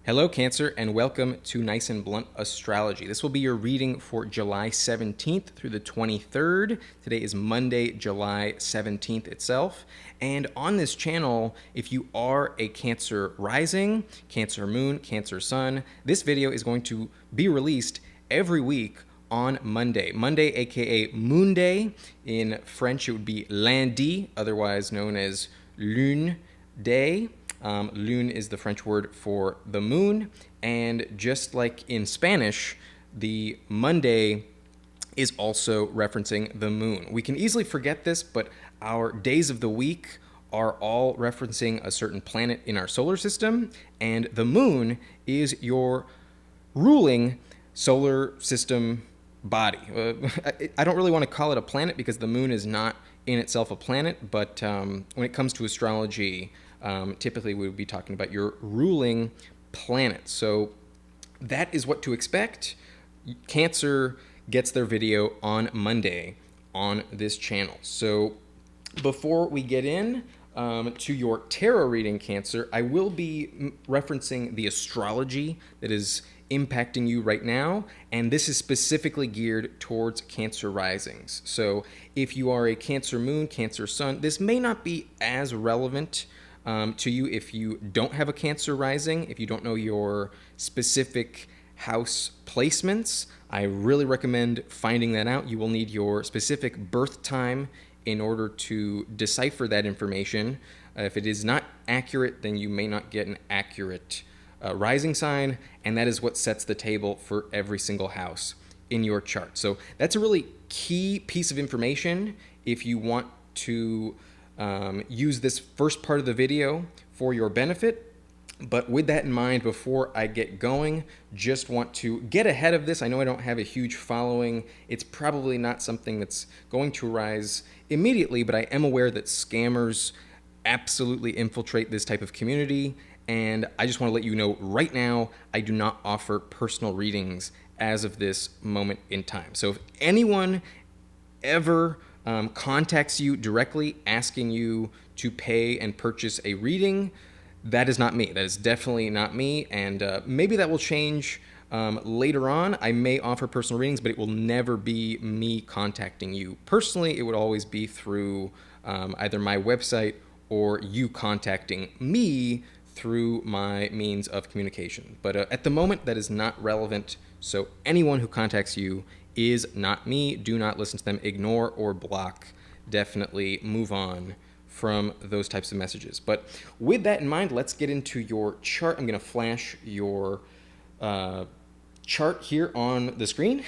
Hello, Cancer, and welcome to Nice and Blunt Astrology. This will be your reading for July 17th through the 23rd. Today is Monday, July 17th itself. And on this channel, if you are a Cancer rising, Cancer moon, Cancer sun, this video is going to be released every week on Monday. Monday, aka Moon Day. In French, it would be lundi, otherwise known as Lune Day. Lune is the French word for the moon, and just like in Spanish, the Monday is also referencing the moon. We can easily forget this, but our days of the week are all referencing a certain planet in our solar system, and the moon is your ruling solar system body. I don't really want to call it a planet because the moon is not in itself a planet, but when it comes to astrology, typically we would be talking about your ruling planet. So that is what to expect. Cancer gets their video on Monday on this channel. So before we get in to your tarot reading, Cancer, I will be referencing the astrology that is impacting you right now, and this is specifically geared towards Cancer risings. So if you are a Cancer moon, Cancer sun, this may not be as relevant to you if you don't have a Cancer rising, if you don't know your specific house placements. I really recommend finding that out. You will need your specific birth time in order to decipher that information. If it is not accurate, then you may not get an accurate rising sign, and that is what sets the table for every single house in your chart. So that's a really key piece of information if you want to use this first part of the video for your benefit. But with that in mind, before I get going, just want to get ahead of this. I know I don't have a huge following. It's probably not something that's going to rise immediately, but I am aware that scammers absolutely infiltrate this type of community. And I just want to let you know right now, I do not offer personal readings as of this moment in time. So if anyone ever contacts you directly asking you to pay and purchase a reading, that is not me. That is definitely not me. And maybe that will change later on. I may offer personal readings, but it will never be me contacting you personally. It would always be through either my website or you contacting me through my means of communication. But at the moment, that is not relevant. So anyone who contacts you is not me. Do not listen to them. Ignore or block. Definitely move on from those types of messages. But with that in mind, let's get into your chart. I'm going to flash your chart here on the screen,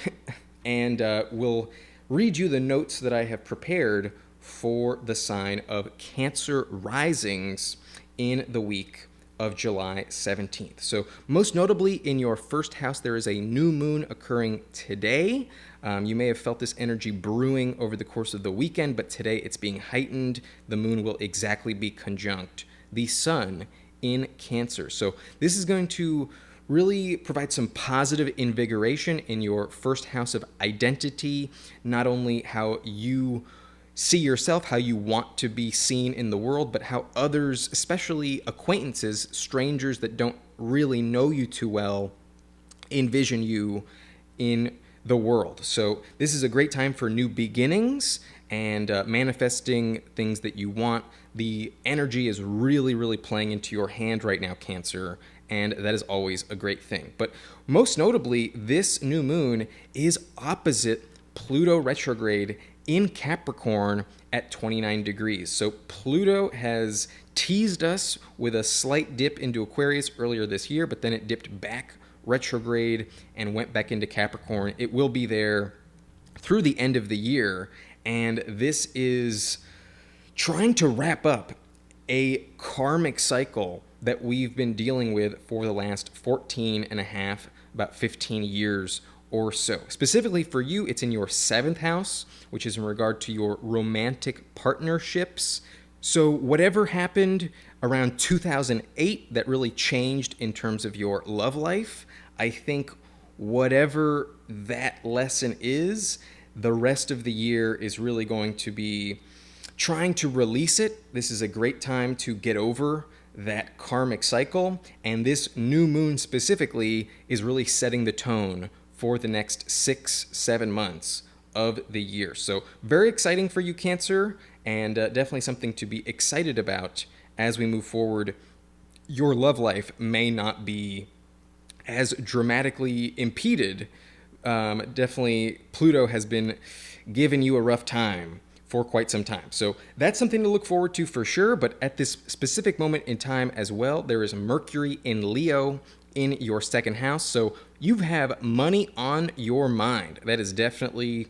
and we'll read you the notes that I have prepared for the sign of Cancer risings in the week of July 17th. So most notably in your first house, there is a new moon occurring today. You may have felt this energy brewing over the course of the weekend, but today it's being heightened. The moon will exactly be conjunct the sun in Cancer. So this is going to really provide some positive invigoration in your first house of identity, not only how you see yourself, how you want to be seen in the world, but how others, especially acquaintances, strangers that don't really know you too well, envision you in the world. So this is a great time for new beginnings and manifesting things that you want. The energy is really, really playing into your hand right now, Cancer, and that is always a great thing. But most notably, this new moon is opposite Pluto retrograde in Capricorn at 29 degrees. So Pluto has teased us with a slight dip into Aquarius earlier this year, but then it dipped back retrograde and went back into Capricorn. It will be there through the end of the year, and this is trying to wrap up a karmic cycle that we've been dealing with for the last 14 and a half, about 15 years or so. Specifically for you, it's in your 7th house, which is in regard to your romantic partnerships. So whatever happened around 2008 that really changed in terms of your love life, I think whatever that lesson is, the rest of the year is really going to be trying to release it. This is a great time to get over that karmic cycle. And this new moon specifically is really setting the tone for the next 6-7 months of the year. So very exciting for you, Cancer, and definitely something to be excited about as we move forward. Your love life may not be as dramatically impeded. Definitely Pluto has been giving you a rough time for quite some time. So that's something to look forward to for sure. But at this specific moment in time as well, there is Mercury in Leo in your second house. So you have money on your mind. That is definitely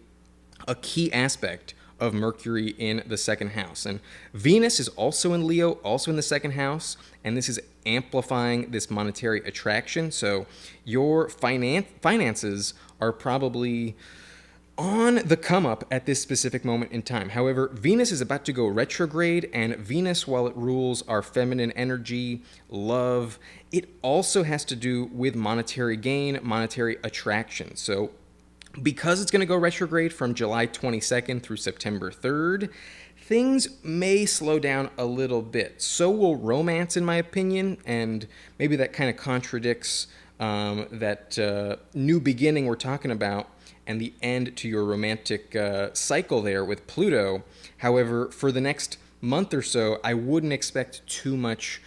a key aspect of Mercury in the second house. And Venus is also in Leo, also in the second house, and this is amplifying this monetary attraction. So your finances are probably on the come up at this specific moment in time. However, Venus is about to go retrograde, and Venus, while it rules our feminine energy, love, it also has to do with monetary gain, monetary attraction. So because it's going to go retrograde from July 22nd through September 3rd, things may slow down a little bit. So will romance, in my opinion, and maybe that kind of contradicts that new beginning we're talking about and the end to your romantic cycle there with Pluto. However, for the next month or so, I wouldn't expect too much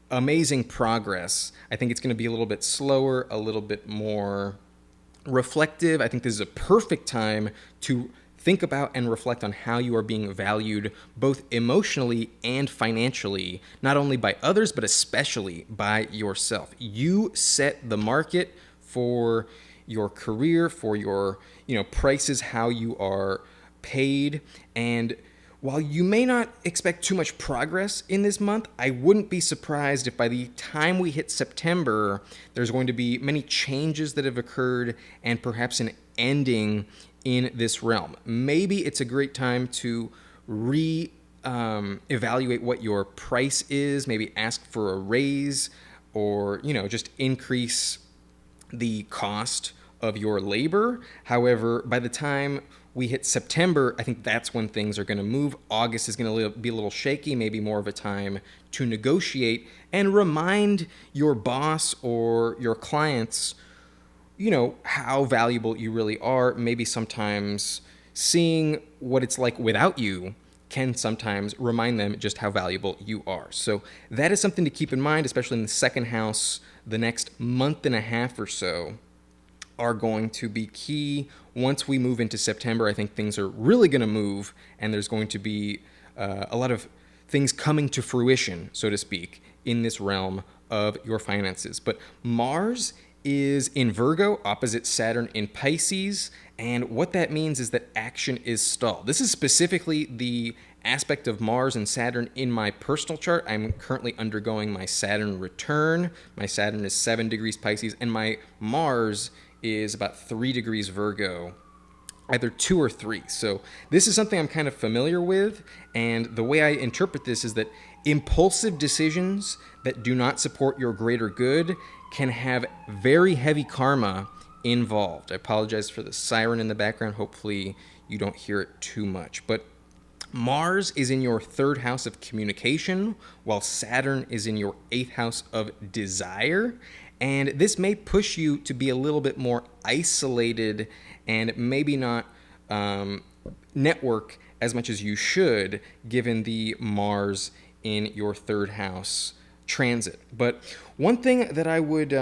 amazing progress. I think it's going to be a little bit slower, a little bit more reflective. I think this is a perfect time to think about and reflect on how you are being valued both emotionally and financially, not only by others, but especially by yourself. You set the market for your career, for your, prices, how you are paid. And while you may not expect too much progress in this month, I wouldn't be surprised if by the time we hit September, there's going to be many changes that have occurred and perhaps an ending in this realm. Maybe it's a great time to evaluate what your price is, maybe ask for a raise, or, just increase the cost of your labor. However, by the time we hit September, I think that's when things are going to move. August is going to be a little shaky, maybe more of a time to negotiate and remind your boss or your clients, how valuable you really are. Maybe sometimes seeing what it's like without you can sometimes remind them just how valuable you are. So that is something to keep in mind, especially in the second house. The next month and a half or so are going to be key. Once we move into September, I think things are really going to move, and there's going to be a lot of things coming to fruition, so to speak, in this realm of your finances. But Mars is in Virgo, opposite Saturn in Pisces, and what that means is that action is stalled. This is specifically the aspect of Mars and Saturn in my personal chart. I'm currently undergoing my Saturn return. My Saturn is 7 degrees Pisces, and my Mars is about 3 degrees Virgo, either 2 or 3. So this is something I'm kind of familiar with, and the way I interpret this is that impulsive decisions that do not support your greater good can have very heavy karma involved. I apologize for the siren in the background. Hopefully you don't hear it too much. But Mars is in your 3rd house of communication, while Saturn is in your 8th house of desire. And this may push you to be a little bit more isolated and maybe not network as much as you should, given the Mars in your 3rd house transit. But one thing that I would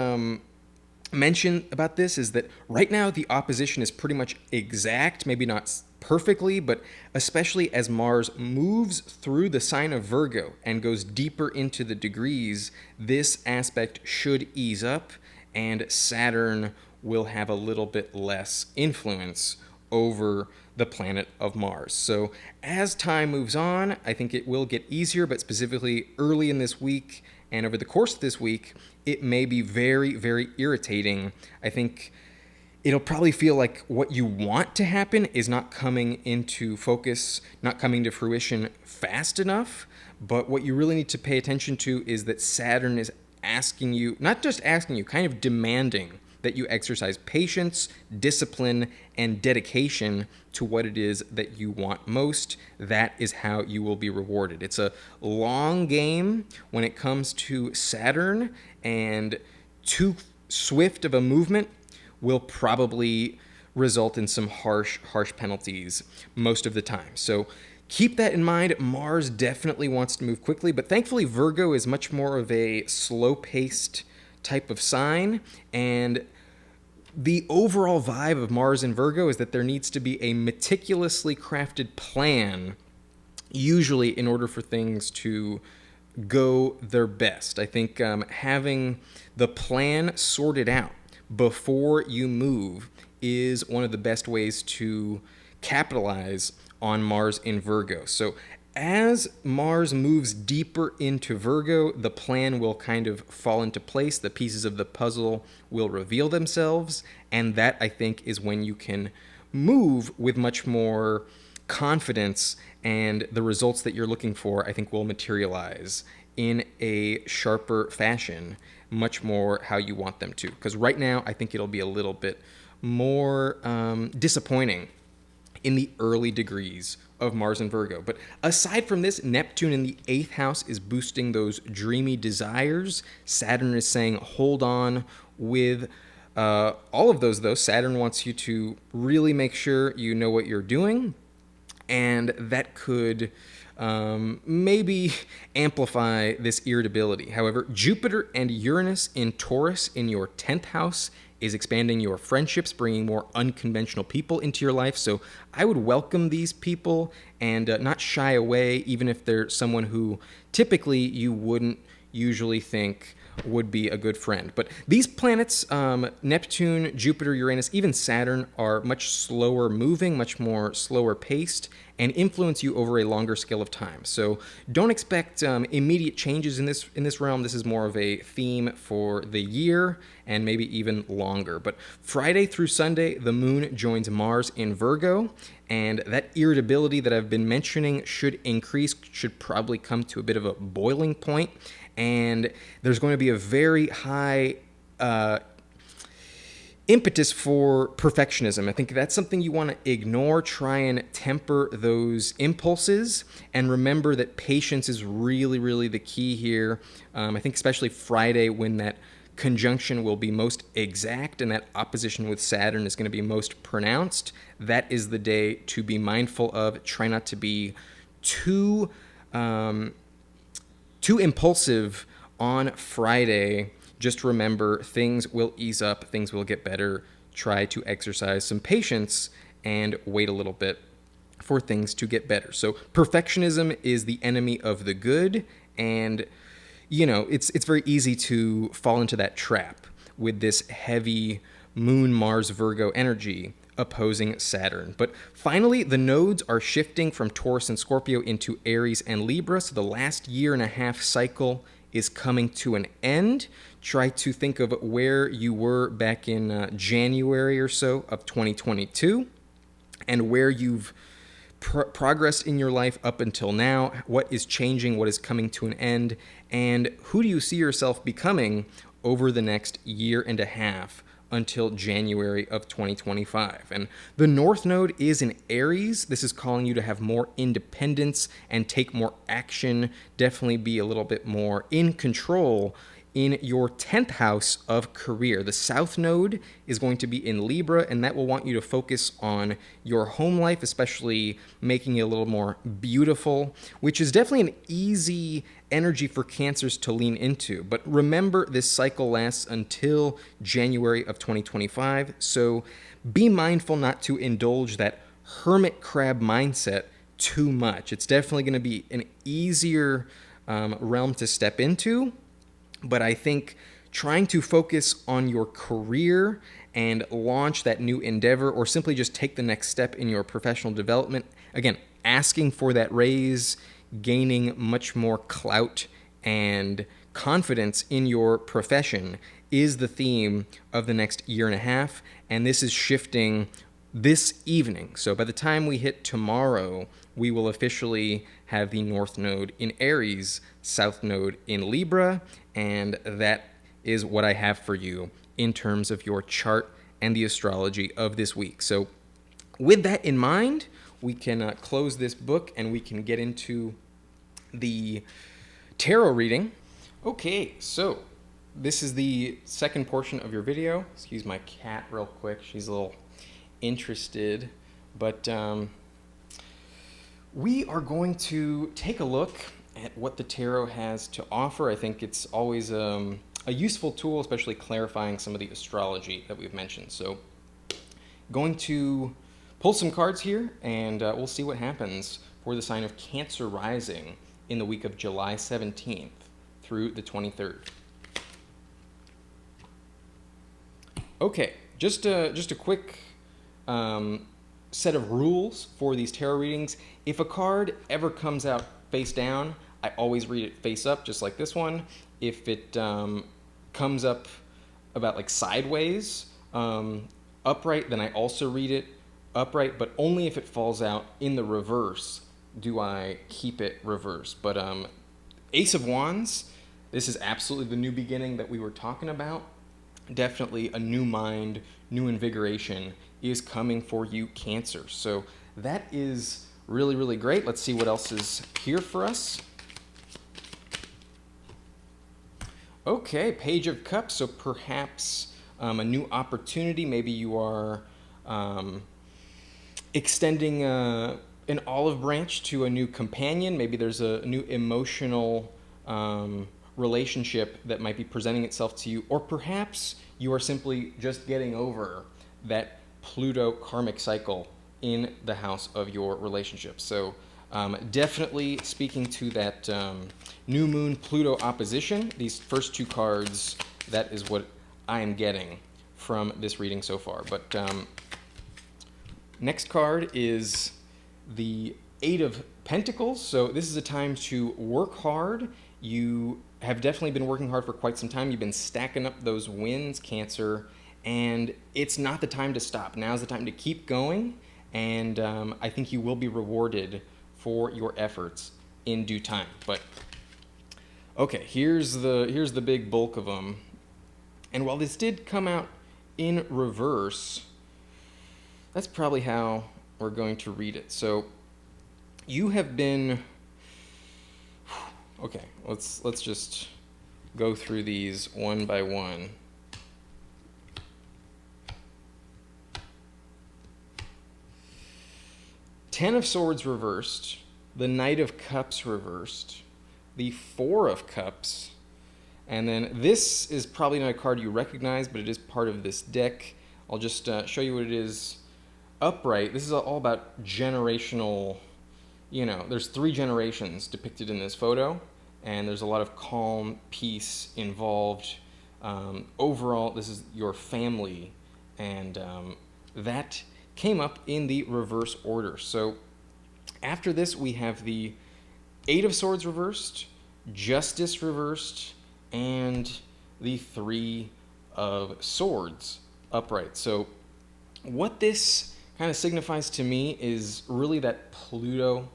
mention about this is that right now the opposition is pretty much exact, maybe not perfectly, but especially as Mars moves through the sign of Virgo and goes deeper into the degrees, this aspect should ease up, and Saturn will have a little bit less influence over the planet of Mars. So as time moves on, I think it will get easier, but specifically early in this week and over the course of this week, it may be very, very irritating. I think it'll probably feel like what you want to happen is not coming into focus, not coming to fruition fast enough. But what you really need to pay attention to is that Saturn is asking you, not just asking you, kind of demanding that you exercise patience, discipline, and dedication to what it is that you want most. That is how you will be rewarded. It's a long game when it comes to Saturn, and too swift of a movement will probably result in some harsh penalties most of the time. So keep that in mind. Mars definitely wants to move quickly, but thankfully Virgo is much more of a slow-paced type of sign, and the overall vibe of Mars in Virgo is that there needs to be a meticulously crafted plan, usually in order for things to go their best. I think having the plan sorted out before you move is one of the best ways to capitalize on Mars in Virgo. So as Mars moves deeper into Virgo, the plan will kind of fall into place. The pieces of the puzzle will reveal themselves, and that, I think, is when you can move with much more confidence, and the results that you're looking for, I think, will materialize in a sharper fashion, much more how you want them to. Because right now, I think it'll be a little bit more disappointing in the early degrees of Mars and Virgo. But aside from this, Neptune in the 8th house is boosting those dreamy desires. Saturn is saying hold on with all of those, though. Saturn wants you to really make sure you know what you're doing, and that could maybe amplify this irritability. However, Jupiter and Uranus in Taurus in your 10th house is expanding your friendships, bringing more unconventional people into your life. So I would welcome these people and not shy away, even if they're someone who typically you wouldn't usually think would be a good friend. But these planets, Neptune, Jupiter, Uranus, even Saturn, are much slower moving, much more slower paced, and influence you over a longer scale of time. So don't expect immediate changes in this realm. This is more of a theme for the year and maybe even longer. But Friday through Sunday, the moon joins Mars in Virgo, and that irritability that I've been mentioning should increase, should probably come to a bit of a boiling point, and there's going to be a very high impetus for perfectionism. I think that's something you want to ignore. Try and temper those impulses, and remember that patience is really, really the key here. I think especially Friday, when that conjunction will be most exact and that opposition with Saturn is going to be most pronounced, that is the day to be mindful of. Try not to be too impulsive on Friday. Just remember, things will ease up, things will get better. Try to exercise some patience and wait a little bit for things to get better. So perfectionism is the enemy of the good, and it's very easy to fall into that trap with this heavy Moon, Mars, Virgo energy opposing Saturn. But finally, the nodes are shifting from Taurus and Scorpio into Aries and Libra, so the last year and a half cycle is coming to an end. Try to think of where you were back in January or so of 2022 and where you've progressed in your life up until now. What is changing? What is coming to an end? And who do you see yourself becoming over the next year and a half until January of 2025? And the North Node is in Aries. This is calling you to have more independence and take more action. Definitely be a little bit more in control in your 10th house of career. The South Node is going to be in Libra, and that will want you to focus on your home life, especially making it a little more beautiful, which is definitely an easy energy for Cancers to lean into. But remember, this cycle lasts until January of 2025, so be mindful not to indulge that hermit crab mindset too much. It's definitely going to be an easier realm to step into, but I think trying to focus on your career and launch that new endeavor, or simply just take the next step in your professional development, again, asking for that raise, gaining much more clout and confidence in your profession is the theme of the next year and a half, and this is shifting this evening. So by the time we hit tomorrow, we will officially have the North Node in Aries, South Node in Libra, and that is what I have for you in terms of your chart and the astrology of this week. So with that in mind, we can close this book and we can get into the tarot reading. Okay, so this is the second portion of your video. Excuse my cat real quick. She's a little interested. But we are going to take a look at what the tarot has to offer. I think it's always a useful tool, especially clarifying some of the astrology that we've mentioned. So going to pull some cards here, and we'll see what happens for the sign of Cancer rising in the week of July 17th through the 23rd. Okay, just a quick set of rules for these tarot readings. If a card ever comes out face down, I always read it face up, just like this one. If it comes up about like sideways, upright, then I also read it upright, but only if it falls out in the reverse do I keep it reversed. But Ace of Wands, this is absolutely the new beginning that we were talking about. Definitely a new mind, new invigoration is coming for you, Cancer. So that is really, really great. Let's see what else is here for us. Okay, Page of Cups. So perhaps a new opportunity. Maybe you are extending an olive branch to a new companion. Maybe there's a new emotional relationship that might be presenting itself to you. Or perhaps you are simply just getting over that Pluto karmic cycle in the house of your relationship. So definitely speaking to that new moon Pluto opposition, these first two cards, that is what I am getting from this reading so far. But next card is the Eight of Pentacles. So this is a time to work hard. You have definitely been working hard for quite some time. You've been stacking up those wins, Cancer, and it's not the time to stop. Now's the time to keep going, and I think you will be rewarded for your efforts in due time. But okay, here's the big bulk of them. And while this did come out in reverse, that's probably how we're going to read it. So you have been, okay, let's just go through these one by one. Ten of Swords reversed, the Knight of Cups reversed, the Four of Cups, and then this is probably not a card you recognize, but it is part of this deck. I'll just show you what it is upright. This is all about generational, there's 3 generations depicted in this photo, and there's a lot of calm, peace involved. Overall, this is your family, and that came up in the reverse order. So after this, we have the Eight of Swords reversed, Justice reversed, and the Three of Swords upright. So what this kind of signifies to me is really that Pluto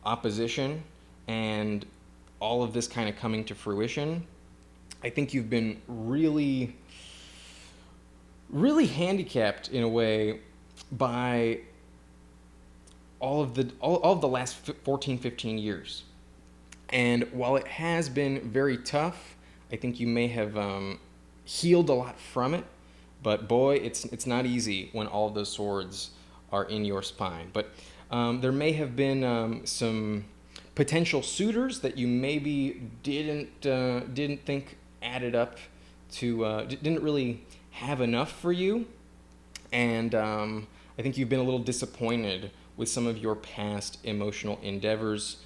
opposition and all of this kind of coming to fruition. I think you've been really, really handicapped in a way by all of the last 14, 15 years. And while it has been very tough, I think you may have healed a lot from it. But boy, it's not easy when all of those swords are in your spine. But there may have been some potential suitors that you maybe didn't think added up to, didn't really have enough for you. And I think you've been a little disappointed with some of your past emotional endeavors.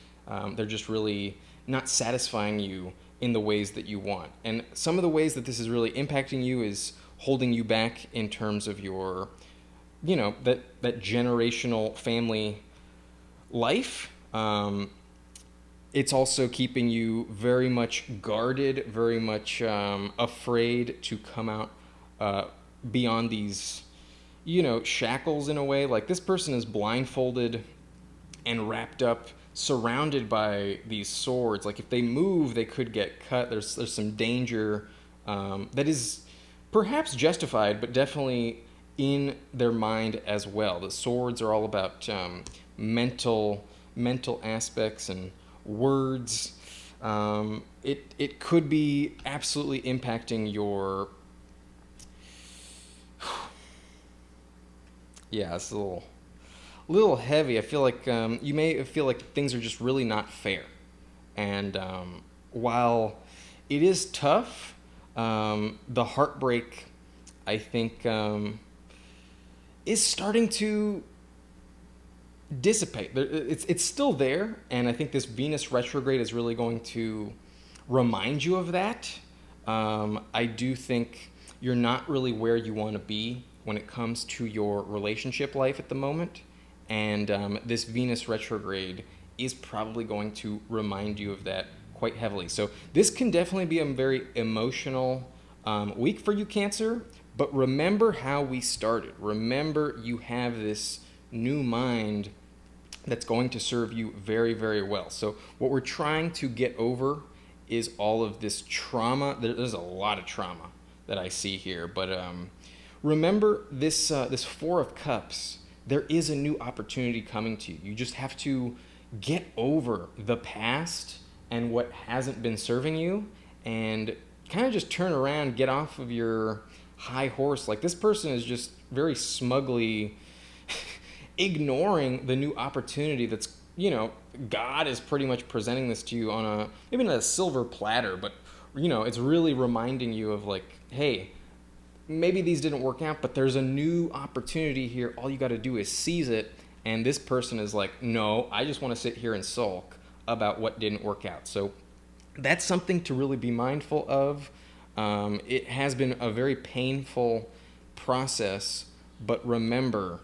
They're just really not satisfying you in the ways that you want. And some of the ways that this is really impacting you is holding you back in terms of your, that generational family life. It's also keeping you very much guarded, very much afraid to come out beyond these, shackles in a way. Like this person is blindfolded and wrapped up, surrounded by these swords. Like if they move, they could get cut. There's some danger that is perhaps justified, but definitely in their mind as well. The swords are all about mental aspects and words. It could be absolutely impacting your. Yeah, it's a little heavy. I feel like you may feel like things are just really not fair, and while it is tough, the heartbreak, I think, is starting to dissipate. It's still there, and I think this Venus retrograde is really going to remind you of that. I do think you're not really where you want to be when it comes to your relationship life at the moment, and this Venus retrograde is probably going to remind you of that quite heavily. So this can definitely be a very emotional week for you, Cancer. But remember how we started. Remember, you have this new mind that's going to serve you very, very well. So what we're trying to get over is all of this trauma. There's a lot of trauma that I see here. But remember this Four of Cups. There is a new opportunity coming to you. You just have to get over the past and what hasn't been serving you, and kind of just turn around, get off of your high horse. Like, this person is just very smugly ignoring the new opportunity that's, God is pretty much presenting this to you on a, maybe not a silver platter, but, it's really reminding you of, like, hey, maybe these didn't work out, but there's a new opportunity here. All you got to do is seize it. And this person is like, no, I just want to sit here and sulk about what didn't work out. So that's something to really be mindful of. It has been a very painful process, but remember,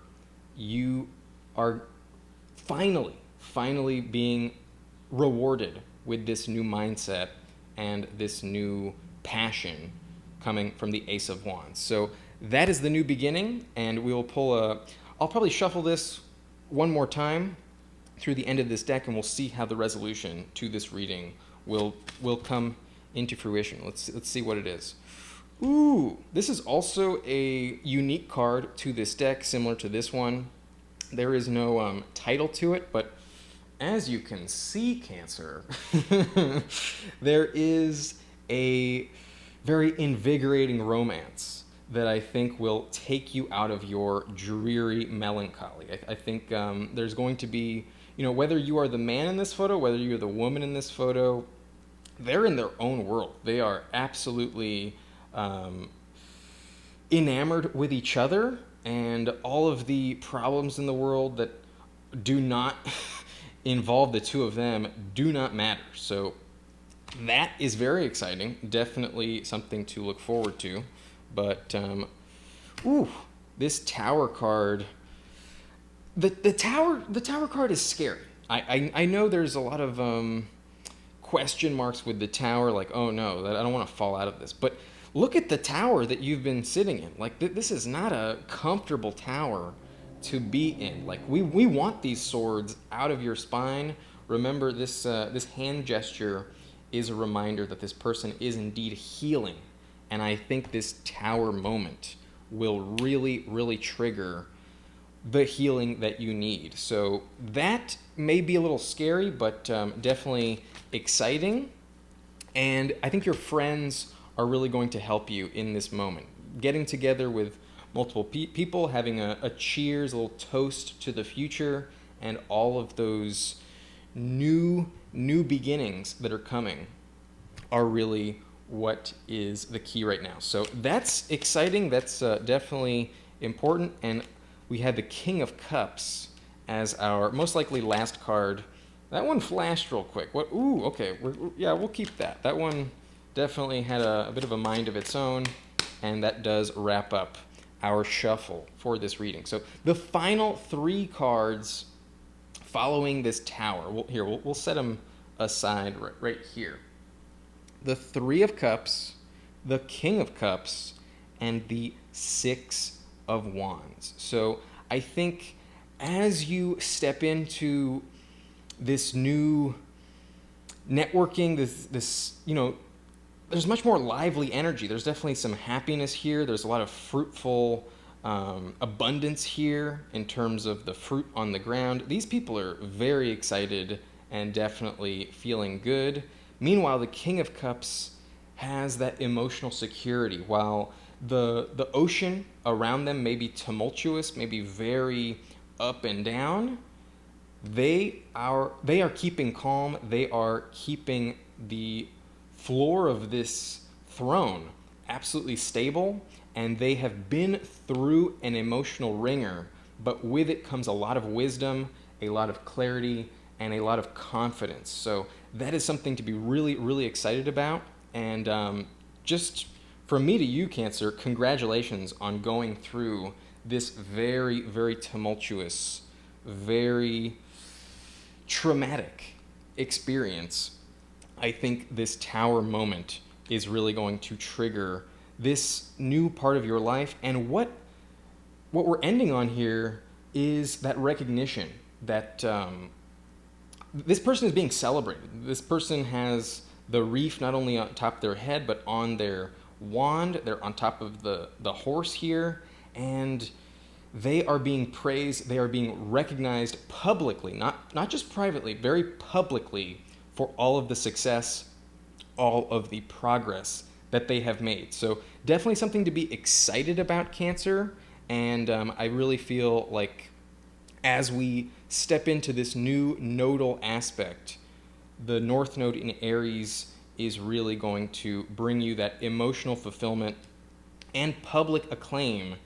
you are finally being rewarded with this new mindset and this new passion coming from the Ace of Wands. So that is the new beginning, and we will I'll probably shuffle this one more time through the end of this deck, and we'll see how the resolution to this reading will come into fruition. Let's see what it is. Ooh, this is also a unique card to this deck, similar to this one. There is no title to it, but as you can see, Cancer, there is a very invigorating romance that I think will take you out of your dreary melancholy. I think there's going to be, whether you are the man in this photo, whether you're the woman in this photo, they're in their own world. They are absolutely enamored with each other, and all of the problems in the world that do not involve the two of them do not matter. So that is very exciting. Definitely something to look forward to. But this Tower card, the Tower card is scary. I know there's a lot of question marks with the Tower, like, oh no, I don't want to fall out of this. But look at the Tower that you've been sitting in. Like, this is not a comfortable tower to be in. Like, we want these swords out of your spine. Remember, this hand gesture is a reminder that this person is indeed healing. And I think this Tower moment will really, really trigger the healing that you need. So that may be a little scary, but definitely exciting. And I think your friends are really going to help you in this moment. Getting together with multiple people, having a cheers, a little toast to the future, and all of those new beginnings that are coming are really what is the key right now. So that's exciting. That's definitely important. And we had the King of Cups as our most likely last card. That one flashed real quick. What? Ooh, okay. We'll keep that. That one definitely had a bit of a mind of its own, and that does wrap up our shuffle for this reading. So the final three cards following this Tower. We'll set them aside right here. The Three of Cups, the King of Cups, and the Six of Wands. So I think as you step into this new networking, this there's much more lively energy. There's definitely some happiness here. There's a lot of fruitful abundance here in terms of the fruit on the ground. These people are very excited and definitely feeling good. Meanwhile, the King of Cups has that emotional security. While the ocean around them may be tumultuous, may be very up and down, they are keeping calm. They are keeping the floor of this throne absolutely stable, and they have been through an emotional ringer, but with it comes a lot of wisdom, a lot of clarity, and a lot of confidence. So that is something to be really, really excited about. And just from me to you, Cancer, congratulations on going through this very, very tumultuous, very traumatic experience. I think this tower moment is really going to trigger this new part of your life. And what we're ending on here is that recognition that this person is being celebrated. This person has the reef not only on top of their head, but on their wand. They're on top of the horse here, and they are being praised. They are being recognized publicly, not just privately, very publicly, for all of the success, all of the progress that they have made. So definitely something to be excited about, Cancer. And I really feel like as we step into this new nodal aspect, the North Node in Aries is really going to bring you that emotional fulfillment and public acclaim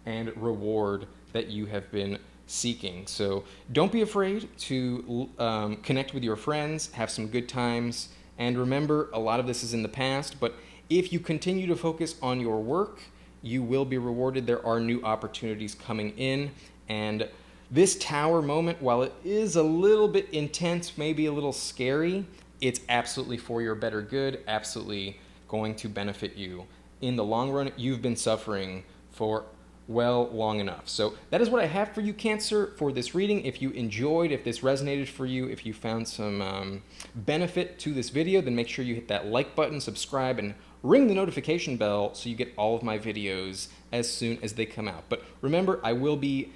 and reward that you have been seeking. So don't be afraid to connect with your friends, have some good times, and remember, a lot of this is in the past, but if you continue to focus on your work, you will be rewarded. There are new opportunities coming in, and this tower moment, while it is a little bit intense, maybe a little scary, it's absolutely for your better good, absolutely going to benefit you. In the long run, you've been suffering for long enough. So that is what I have for you, Cancer, for this reading. If you enjoyed, if this resonated for you, if you found some benefit to this video, then make sure you hit that like button, subscribe, and ring the notification bell so you get all of my videos as soon as they come out. But remember, I will be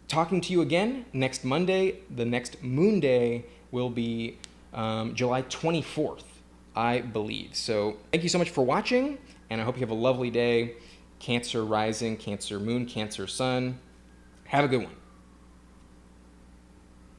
talking to you again next Monday. The next moon day will be July 24th, I believe. So thank you so much for watching, and I hope you have a lovely day. Cancer rising, Cancer moon, Cancer sun. Have a good one.